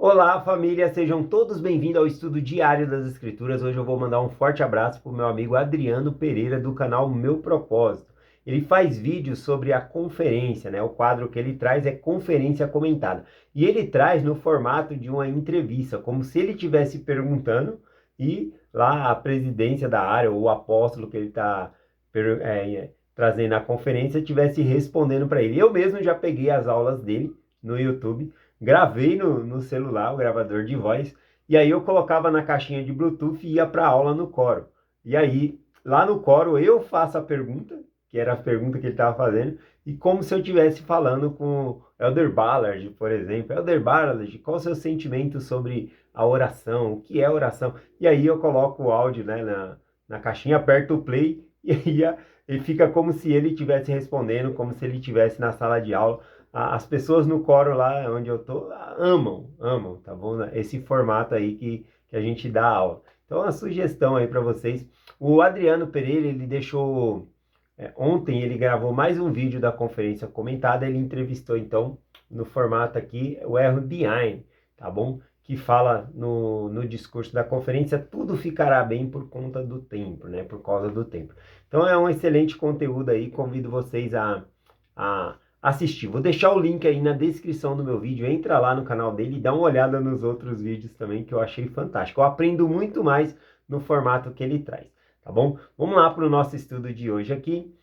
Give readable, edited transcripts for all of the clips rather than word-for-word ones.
Olá, família, sejam todos bem-vindos ao estudo diário das Escrituras. Hoje eu vou mandar um forte abraço para o meu amigo Adriano Pereira, do canal Meu Propósito. Ele faz vídeos sobre a conferência, né? O quadro que ele traz é Conferência Comentada. E ele traz no formato de uma entrevista, como se ele estivesse perguntando e lá a presidência da área, ou o apóstolo que ele está trazendo na conferência, estivesse respondendo para ele. Eu mesmo já peguei as aulas dele no YouTube. Gravei no celular, o gravador de voz, e aí eu colocava na caixinha de Bluetooth e ia para a aula no coro. E aí, lá no coro, eu faço a pergunta, que era a pergunta que ele estava fazendo, e como se eu estivesse falando com Elder Ballard, por exemplo. Elder Ballard, qual o seu sentimento sobre a oração? O que é oração? E aí eu coloco o áudio, né, na caixinha, aperto o play, e aí ele fica como se ele estivesse respondendo, como se ele estivesse na sala de aula. As pessoas no coro lá onde eu tô amam, tá bom? Esse formato aí que a gente dá aula. Então, uma sugestão aí para vocês. O Adriano Pereira, ele deixou, ontem ele gravou mais um vídeo da conferência comentada, ele entrevistou então, no formato aqui, o R. Behind, tá bom? Que fala no discurso da conferência, tudo ficará bem por conta do tempo, né? Por causa do tempo. Então, é um excelente conteúdo aí, convido vocês a assistir. Vou deixar o link aí na descrição do meu vídeo. Entra lá no canal dele e dá uma olhada nos outros vídeos também que eu achei fantástico. Eu aprendo muito mais no formato que ele traz, tá bom? Vamos lá para o nosso estudo de hoje aqui.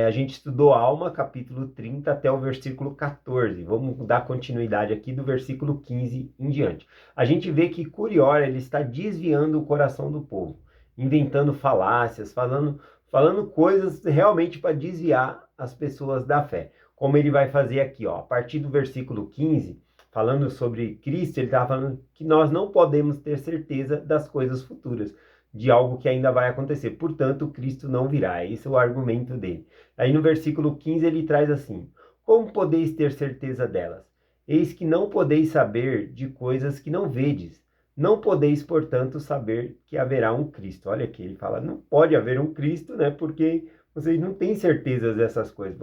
A gente estudou Alma, capítulo 30 até o versículo 14. Vamos dar continuidade aqui do versículo 15 em diante. A gente vê que Curió, ele está desviando o coração do povo, inventando falácias, falando coisas realmente para desviar as pessoas da fé, como ele vai fazer aqui, ó, a partir do versículo 15, falando sobre Cristo, ele estava falando que nós não podemos ter certeza das coisas futuras, de algo que ainda vai acontecer. Portanto, Cristo não virá. Esse é o argumento dele. Aí no versículo 15 ele traz assim: como podeis ter certeza delas? Eis que não podeis saber de coisas que não vedes. Não podeis, portanto, saber que haverá um Cristo. Olha aqui, ele fala, não pode haver um Cristo, né? Porque vocês não têm certeza dessas coisas.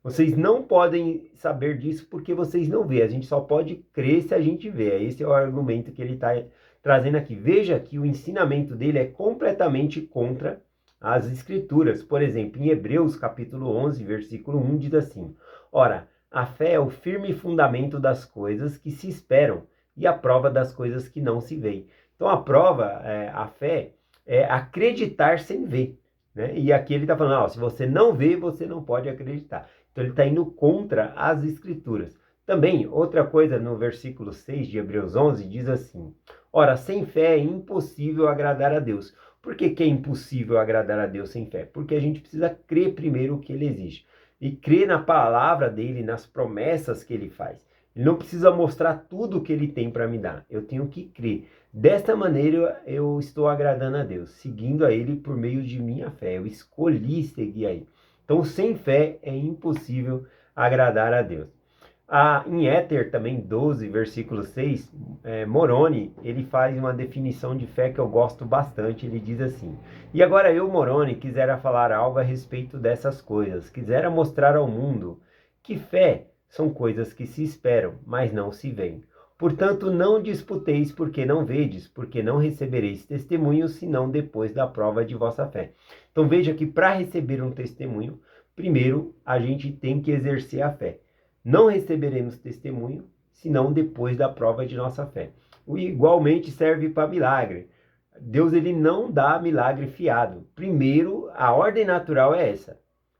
Vocês não podem saber disso porque vocês não vê. A gente só pode crer se a gente vê. Esse é o argumento que ele está trazendo aqui. Veja que o ensinamento dele é completamente contra as escrituras. Por exemplo, em Hebreus capítulo 11, versículo 1, diz assim: ora, a fé é o firme fundamento das coisas que se esperam e a prova das coisas que não se veem. Então a prova, a fé, é acreditar sem ver, né? E aqui ele está falando, ó, se você não vê, você não pode acreditar. Então ele está indo contra as escrituras. Também, outra coisa, no versículo 6 de Hebreus 11, diz assim: ora, sem fé é impossível agradar a Deus. Por que é impossível agradar a Deus sem fé? Porque a gente precisa crer primeiro que ele existe. E crer na palavra dele, nas promessas que ele faz. Ele não precisa mostrar tudo o que ele tem para me dar. Eu tenho que crer. Desta maneira eu estou agradando a Deus, seguindo a ele por meio de minha fé. Eu escolhi seguir a ele. Então, sem fé é impossível agradar a Deus. Em Éter, também 12, versículo 6, Moroni, ele faz uma definição de fé que eu gosto bastante. Ele diz assim: e agora eu, Moroni, quisera falar algo a respeito dessas coisas, quisera mostrar ao mundo que fé são coisas que se esperam, mas não se veem. Portanto, não disputeis porque não vedes, porque não recebereis testemunho, senão depois da prova de vossa fé. Então veja que para receber um testemunho, primeiro a gente tem que exercer a fé. Não receberemos testemunho, senão depois da prova de nossa fé. O igualmente serve para milagre. Deus, ele não dá milagre fiado. Primeiro, a ordem natural é essa.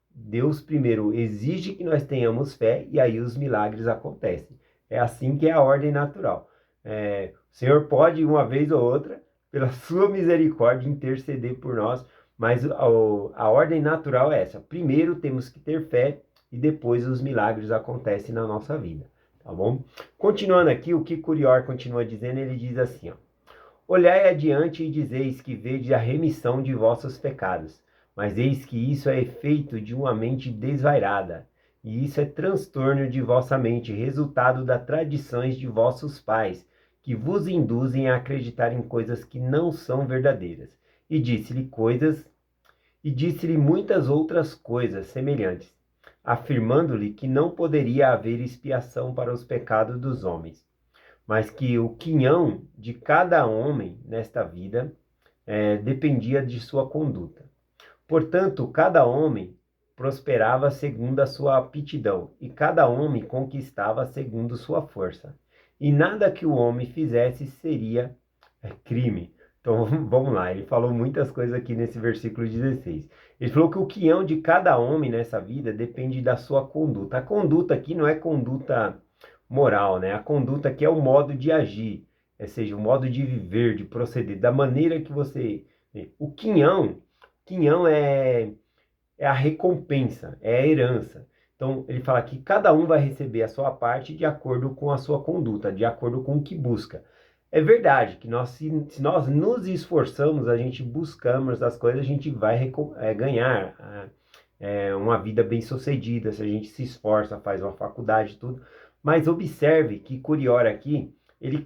Deus primeiro exige que nós tenhamos fé e aí os milagres acontecem. É assim que é a ordem natural. O Senhor pode, uma vez ou outra, pela sua misericórdia, interceder por nós, mas a ordem natural é essa. Primeiro temos que ter fé e depois os milagres acontecem na nossa vida, tá bom? Continuando aqui, o que Curió continua dizendo, ele diz assim, ó: olhai adiante e dizeis que vedes a remissão de vossos pecados, mas eis que isso é efeito de uma mente desvairada, e isso é transtorno de vossa mente, resultado das tradições de vossos pais, que vos induzem a acreditar em coisas que não são verdadeiras. E disse-lhe muitas outras coisas semelhantes, afirmando-lhe que não poderia haver expiação para os pecados dos homens. mas que o quinhão de cada homem nesta vida dependia de sua conduta. Portanto, cada homem prosperava segundo a sua aptidão, e cada homem conquistava segundo sua força. E nada que o homem fizesse seria crime. Então vamos lá, ele falou muitas coisas aqui nesse versículo 16. Ele falou que o quinhão de cada homem nessa vida depende da sua conduta. A conduta aqui não é conduta moral, né? A conduta aqui é o modo de agir, ou seja, o modo de viver, de proceder, da maneira que você... O quinhão é a recompensa, é a herança. Então, ele fala que cada um vai receber a sua parte de acordo com a sua conduta, de acordo com o que busca. É verdade que se nós nos esforçamos, a gente buscamos as coisas, a gente vai ganhar uma vida bem-sucedida, se a gente se esforça, faz uma faculdade, tudo. Mas observe que Curiora aqui, ele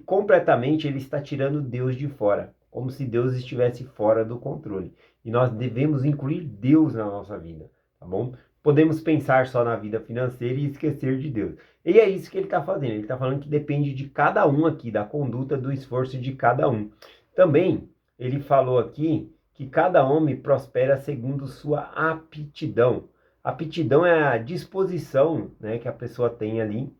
está tirando Deus de fora, como se Deus estivesse fora do controle. E nós devemos incluir Deus na nossa vida, tá bom? Podemos pensar só na vida financeira e esquecer de Deus. E é isso que ele está fazendo. Ele está falando que depende de cada um aqui, da conduta, do esforço de cada um. Também, ele falou aqui que cada homem prospera segundo sua aptidão. Aptidão é a disposição, né, que a pessoa tem ali,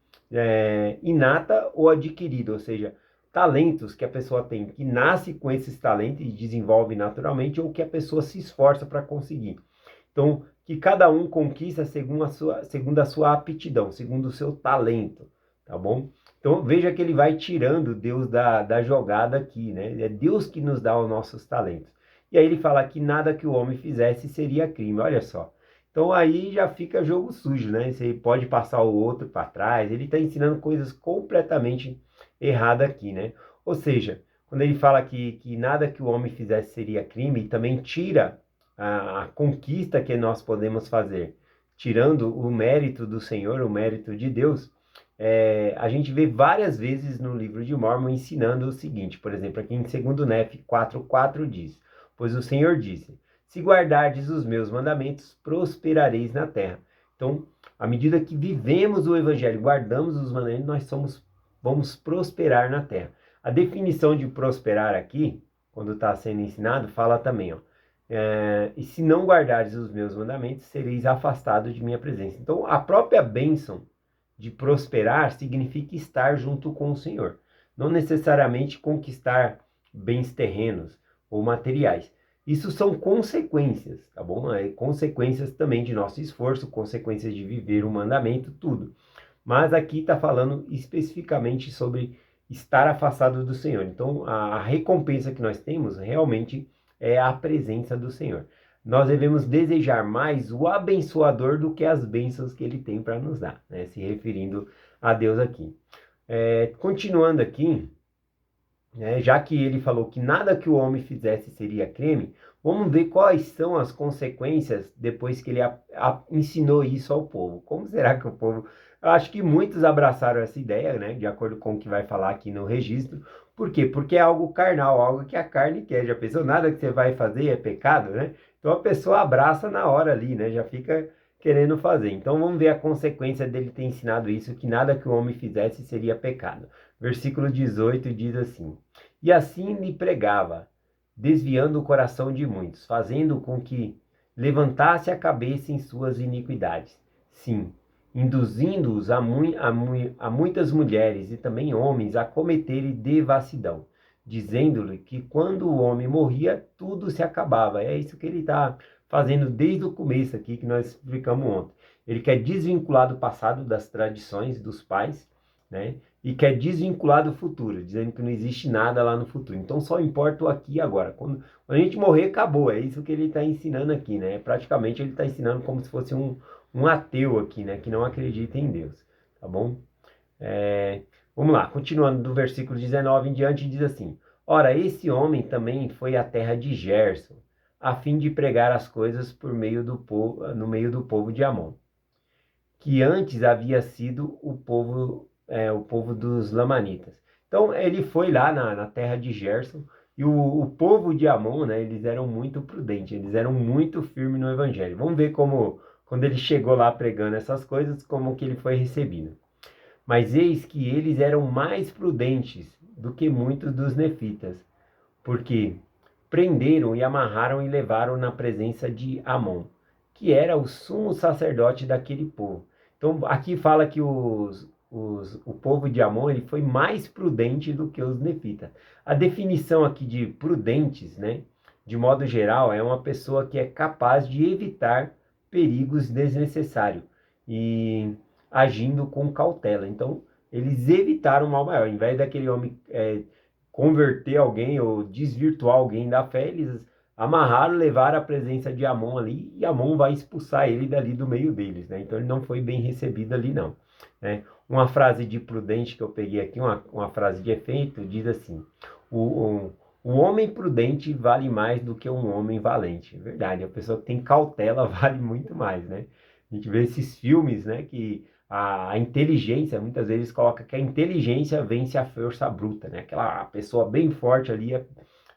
inata ou adquirida, ou seja, talentos que a pessoa tem, que nasce com esses talentos e desenvolve naturalmente, ou que a pessoa se esforça para conseguir. Então, que cada um conquista segundo a sua aptidão, segundo o seu talento, tá bom? Então, veja que ele vai tirando Deus da jogada aqui, né? É Deus que nos dá os nossos talentos. E aí ele fala que nada que o homem fizesse seria crime, olha só. Então, aí já fica jogo sujo, né? Você pode passar o outro para trás, ele está ensinando coisas completamente erradas aqui, né? Ou seja, quando ele fala que nada que o homem fizesse seria crime, também tira a conquista que nós podemos fazer, tirando o mérito do Senhor, o mérito de Deus. A gente vê várias vezes no livro de Mórmon ensinando o seguinte, por exemplo, aqui em 2 Nef 4:4 diz: pois o Senhor disse, se guardardes os meus mandamentos, prosperareis na terra. Então, à medida que vivemos o evangelho, guardamos os mandamentos, vamos prosperar na terra. A definição de prosperar aqui, quando está sendo ensinado, fala também, ó, e se não guardares os meus mandamentos, sereis afastados de minha presença. Então, a própria bênção de prosperar significa estar junto com o Senhor. Não necessariamente conquistar bens terrenos ou materiais. Isso são consequências, tá bom? Consequências também de nosso esforço, consequências de viver o mandamento, tudo. Mas aqui está falando especificamente sobre estar afastado do Senhor. Então, a recompensa que nós temos realmente é a presença do Senhor. Nós devemos desejar mais o abençoador do que as bênçãos que ele tem para nos dar, né? Se referindo a Deus aqui. Continuando aqui, já que ele falou que nada que o homem fizesse seria crime, vamos ver quais são as consequências depois que ele ensinou isso ao povo. Como será que o povo... Eu acho que muitos abraçaram essa ideia, né? De acordo com o que vai falar aqui no registro. Por quê? Porque é algo carnal, algo que a carne quer. Já pensou? Nada que você vai fazer é pecado, né? Então a pessoa abraça na hora ali, né? Já fica querendo fazer. Então vamos ver a consequência dele ter ensinado isso, que nada que o homem fizesse seria pecado. Versículo 18 diz assim: e assim lhe pregava, desviando o coração de muitos, fazendo com que levantasse a cabeça em suas iniquidades. Sim, induzindo-os a muitas mulheres e também homens a cometerem devassidão, dizendo-lhe que quando o homem morria, tudo se acabava. É isso que ele está fazendo desde o começo aqui, que nós explicamos ontem. Ele quer desvincular do passado, das tradições dos pais, né? E quer desvincular do futuro, dizendo que não existe nada lá no futuro. Então só importa o aqui e agora. Quando a gente morrer, acabou. É isso que ele está ensinando aqui, né? Praticamente ele está ensinando como se fosse um ateu aqui, né? Que não acredita em Deus, tá bom? Vamos lá, continuando do versículo 19 em diante, diz assim: ora, esse homem também foi à terra de Gerson, a fim de pregar as coisas no meio do povo de Amon, que antes havia sido o povo dos Lamanitas. Então ele foi lá na terra de Gerson, e o povo de Amon, né, eles eram muito prudentes, eles eram muito firmes no evangelho. Vamos ver como, quando ele chegou lá pregando essas coisas, como que ele foi recebido. Mas eis que eles eram mais prudentes do que muitos dos nefitas, porque prenderam e amarraram e levaram na presença de Amon, que era o sumo sacerdote daquele povo. Então aqui fala que o povo de Amon ele foi mais prudente do que os nefitas. A definição aqui de prudentes, né, de modo geral, é uma pessoa que é capaz de evitar perigos desnecessários e agindo com cautela. Então, eles evitaram o mal maior. Ao invés daquele homem converter alguém ou desvirtuar alguém da fé, eles amarraram, levaram a presença de Amon ali, e Amon vai expulsar ele dali do meio deles, né? Então ele não foi bem recebido ali não, né? Uma frase de prudente que eu peguei aqui, uma frase de efeito, diz assim: o homem prudente vale mais do que um homem valente. É verdade, a pessoa que tem cautela vale muito mais, né? A gente vê esses filmes, né, que a inteligência, muitas vezes coloca que a inteligência vence a força bruta, né? Aquela pessoa bem forte ali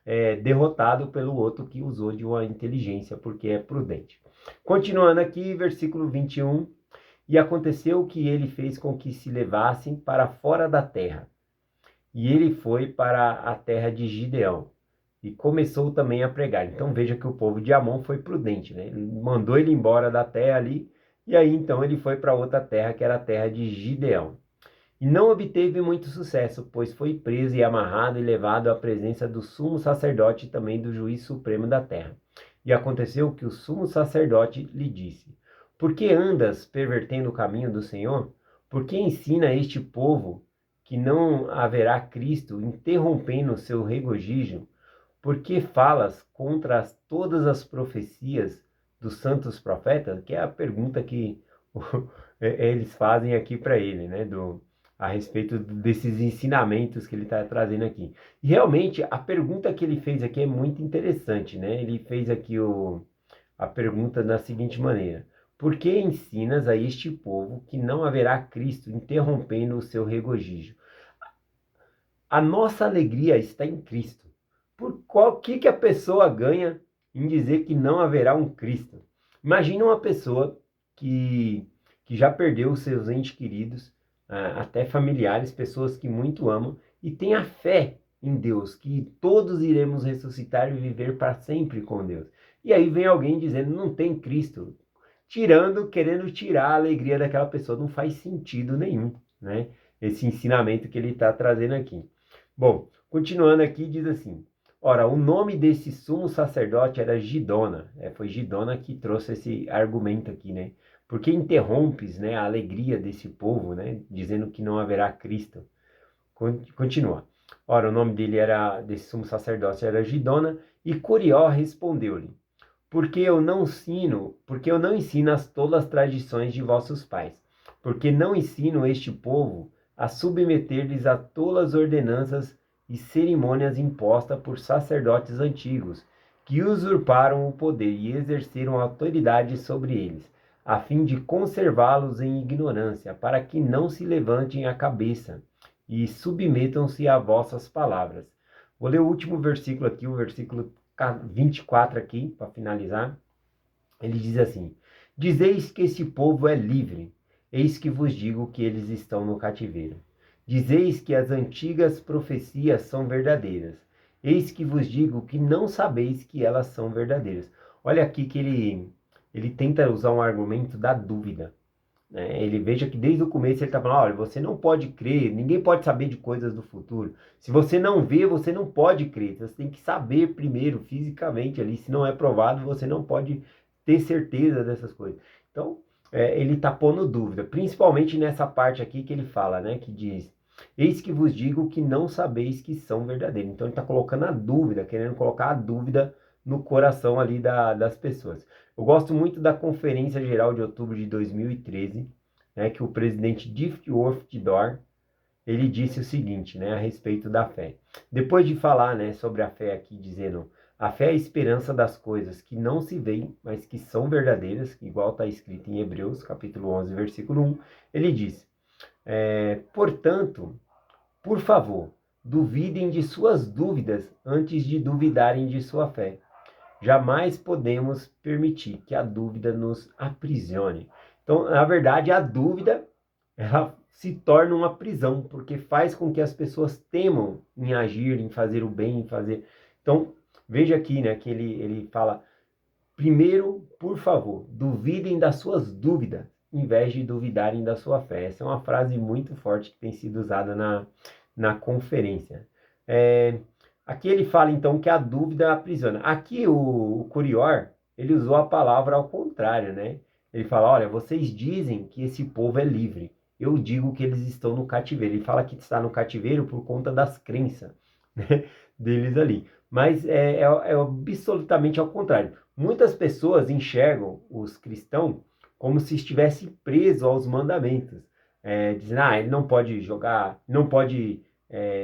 é derrotado pelo outro que usou de uma inteligência, porque é prudente. Continuando aqui, versículo 21. E aconteceu que ele fez com que se levassem para fora da terra. E ele foi para a terra de Gideão. E começou também a pregar. Então veja que o povo de Amon foi prudente, né? Ele mandou ele embora da terra ali. E aí então ele foi para outra terra, que era a terra de Gideão. E não obteve muito sucesso, pois foi preso e amarrado e levado à presença do sumo sacerdote e também do juiz supremo da terra. E aconteceu que o sumo sacerdote lhe disse: Por que andas pervertendo o caminho do Senhor? Por que ensina este povo que não haverá Cristo, interrompendo o seu regozijo? Por que falas contra todas as profecias dos santos profetas? Que é a pergunta que eles fazem aqui para ele, né? A respeito desses ensinamentos que ele está trazendo aqui. E realmente a pergunta que ele fez aqui é muito interessante, né? Ele fez aqui a pergunta da seguinte maneira: Por que ensinas a este povo que não haverá Cristo, interrompendo o seu regozijo? A nossa alegria está em Cristo. Por qual que a pessoa ganha em dizer que não haverá um Cristo? Imagina uma pessoa que já perdeu os seus entes queridos, até familiares, pessoas que muito amam, e tem a fé em Deus, que todos iremos ressuscitar e viver para sempre com Deus. E aí vem alguém dizendo não tem Cristo, querendo tirar a alegria daquela pessoa. Não faz sentido nenhum, né? Esse ensinamento que ele está trazendo aqui. Bom, continuando aqui, diz assim: Ora, o nome desse sumo sacerdote era Gidona. Foi Gidona que trouxe esse argumento aqui, né? Porque interrompes, né, a alegria desse povo, né? Dizendo que não haverá Cristo. Continua. Ora, o nome desse sumo sacerdote era Gidona, e Corió respondeu-lhe: porque eu não ensino as tolas tradições de vossos pais, porque não ensino este povo a submeter-lhes a tolas ordenanças e cerimônias impostas por sacerdotes antigos, que usurparam o poder e exerceram autoridade sobre eles, a fim de conservá-los em ignorância, para que não se levantem a cabeça e submetam-se a vossas palavras. Vou ler o último versículo aqui, o versículo 24 aqui, para finalizar. Ele diz assim: Dizeis que esse povo é livre, eis que vos digo que eles estão no cativeiro. Dizeis que as antigas profecias são verdadeiras, eis que vos digo que não sabeis que elas são verdadeiras. Olha aqui que ele tenta usar um argumento da dúvida, né? Ele veja que desde o começo ele está falando: olha, você não pode crer, ninguém pode saber de coisas do futuro. Se você não vê, você não pode crer. Você tem que saber primeiro, fisicamente ali. Se não é provado, você não pode ter certeza dessas coisas. Então, ele está pondo dúvida, principalmente nessa parte aqui que ele fala, né? Que diz: Eis que vos digo que não sabeis que são verdadeiros. Então ele está colocando a dúvida, querendo colocar a dúvida no coração ali das pessoas. Eu gosto muito da Conferência Geral de Outubro de 2013, né, que o presidente Diffworth Dor, ele disse o seguinte, né, a respeito da fé. Depois de falar, né, sobre a fé aqui, dizendo: a fé é a esperança das coisas que não se veem, mas que são verdadeiras, igual está escrito em Hebreus, capítulo 11, versículo 1, ele diz: portanto, por favor, duvidem de suas dúvidas antes de duvidarem de sua fé. Jamais podemos permitir que a dúvida nos aprisione. Então, na verdade, a dúvida ela se torna uma prisão, porque faz com que as pessoas temam em agir, em fazer o bem, em fazer... Então, veja aqui, né, que ele fala, primeiro, por favor, duvidem das suas dúvidas, em vez de duvidarem da sua fé. Essa é uma frase muito forte que tem sido usada na conferência. Aqui ele fala, então, que a dúvida aprisiona. Aqui o Curior, ele usou a palavra ao contrário, né? Ele fala, olha, vocês dizem que esse povo é livre. Eu digo que eles estão no cativeiro. Ele fala que está no cativeiro por conta das crenças, né, deles ali. Mas é absolutamente ao contrário. Muitas pessoas enxergam os cristãos como se estivesse preso aos mandamentos. Dizendo, ele não pode jogar, não pode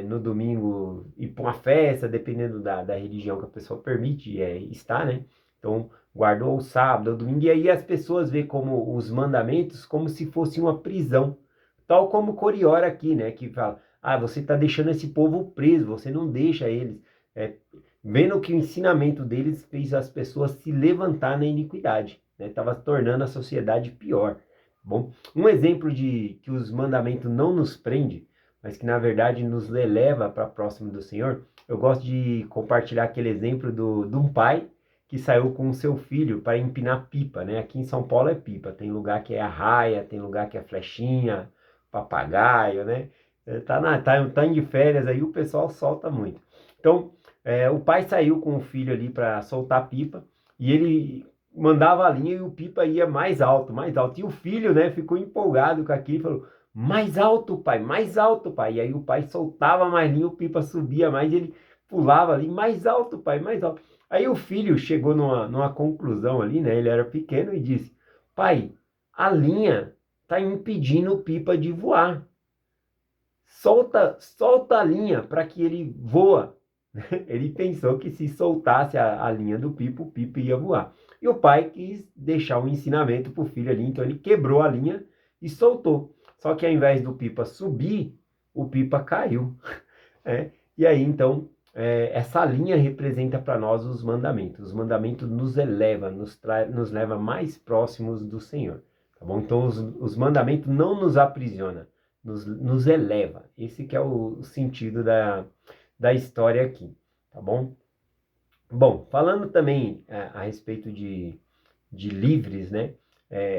no domingo ir para uma festa, dependendo da religião que a pessoa permite estar, né? Então, guardou o sábado, o domingo, e aí as pessoas veem como os mandamentos como se fosse uma prisão. Tal como Coriora aqui, né? Que fala, você está deixando esse povo preso, você não deixa eles. Vendo que o ensinamento deles fez as pessoas se levantar na iniquidade, né? Estava tornando a sociedade pior. Bom, um exemplo de que os mandamentos não nos prende, mas que na verdade nos eleva para próximo do Senhor, eu gosto de compartilhar aquele exemplo de um pai que saiu com o seu filho para empinar pipa, né? Aqui em São Paulo é pipa, tem lugar que é arraia, tem lugar que é flechinha, papagaio, né? Tá indo de férias aí, o pessoal solta muito. Então, o pai saiu com o filho ali para soltar pipa e ele mandava a linha e o pipa ia mais alto, mais alto. E o filho, né, ficou empolgado com aquilo e falou, mais alto, pai, mais alto, pai. E aí o pai soltava mais linha, o pipa subia mais e ele pulava ali, mais alto, pai, mais alto. Aí o filho chegou numa conclusão ali, né, ele era pequeno e disse, pai, a linha está impedindo o pipa de voar. Solta a linha para que ele voa. Ele pensou que se soltasse a linha do pipa, o pipa ia voar. E o pai quis deixar um ensinamento para o filho ali, então ele quebrou a linha e soltou. Só que ao invés do pipa subir, o pipa caiu. E aí, então, essa linha representa para nós os mandamentos. Os mandamentos nos eleva, nos leva mais próximos do Senhor. Tá bom? Então, os mandamentos não nos aprisiona, nos eleva. Esse que é o sentido da história aqui, tá bom? Bom, falando também a respeito de livres, né?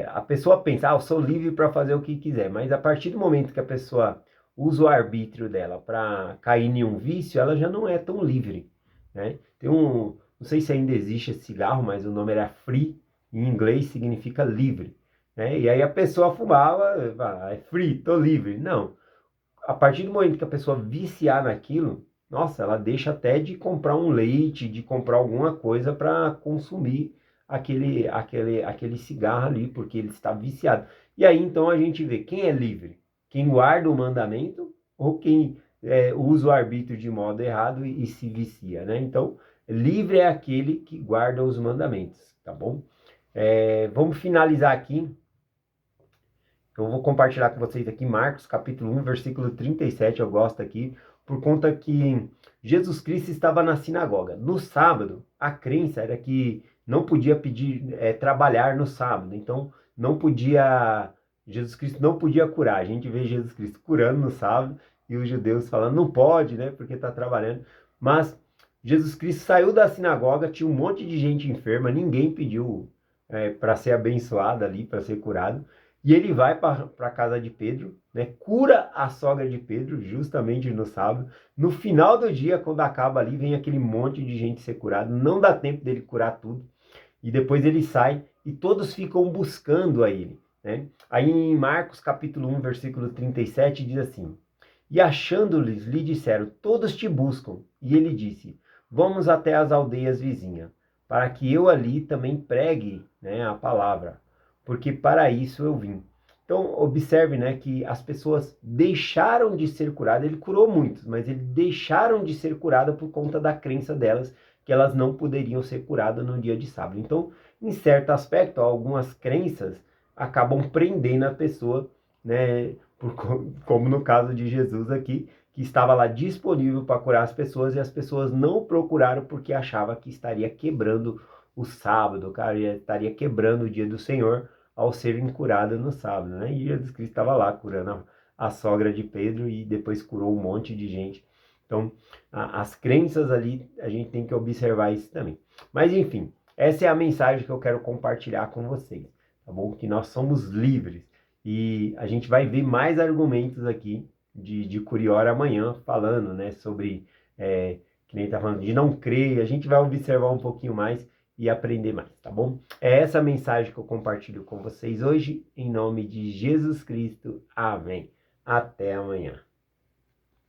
A pessoa pensa, eu sou livre para fazer o que quiser, mas a partir do momento que a pessoa usa o arbítrio dela para cair em um vício, ela já não é tão livre, né? Não sei se ainda existe esse cigarro, mas o nome era Free, em inglês significa livre, né? E aí a pessoa fumava, é free, tô livre. Não, a partir do momento que a pessoa viciar naquilo, nossa, ela deixa até de comprar um leite, de comprar alguma coisa para consumir aquele cigarro ali, porque ele está viciado. E aí então a gente vê quem é livre, quem guarda o mandamento ou quem usa o arbítrio de modo errado e se vicia, né? Então, livre é aquele que guarda os mandamentos, tá bom? Vamos finalizar aqui. Eu vou compartilhar com vocês aqui Marcos capítulo 1, versículo 37, eu gosto aqui, por conta que Jesus Cristo estava na sinagoga. No sábado, a crença era que não podia trabalhar no sábado, então Jesus Cristo não podia curar. A gente vê Jesus Cristo curando no sábado e os judeus falando, não pode, né, porque está trabalhando. Mas Jesus Cristo saiu da sinagoga, tinha um monte de gente enferma, ninguém pediu para ser abençoado ali, para ser curado. E ele vai para a casa de Pedro, né, cura a sogra de Pedro, justamente no sábado. No final do dia, quando acaba ali, vem aquele monte de gente ser curado. Não dá tempo dele curar tudo. E depois ele sai e todos ficam buscando a ele, né? Aí em Marcos capítulo 1, versículo 37, diz assim, e achando-lhes, lhe disseram, todos te buscam. E ele disse, vamos até as aldeias vizinhas, para que eu ali também pregue, né, a palavra, porque para isso eu vim. Então, observe, né, que as pessoas deixaram de ser curadas. Ele curou muitos, mas eles deixaram de ser curadas por conta da crença delas, que elas não poderiam ser curadas no dia de sábado. Então, em certo aspecto, algumas crenças acabam prendendo a pessoa, né, como no caso de Jesus aqui, que estava lá disponível para curar as pessoas e as pessoas não o procuraram porque achavam que estaria quebrando o sábado, cara, estaria quebrando o dia do Senhor ao serem curados no sábado, né? E Jesus Cristo estava lá curando a sogra de Pedro e depois curou um monte de gente. Então, as crenças ali, a gente tem que observar isso também. Mas enfim, essa é a mensagem que eu quero compartilhar com vocês, tá bom? Que nós somos livres. E a gente vai ver mais argumentos aqui de Curiora amanhã, falando, né, sobre, que nem tá falando, de não crer. A gente vai observar um pouquinho mais e aprender mais, tá bom? É essa mensagem que eu compartilho com vocês hoje, em nome de Jesus Cristo. Amém. Até amanhã.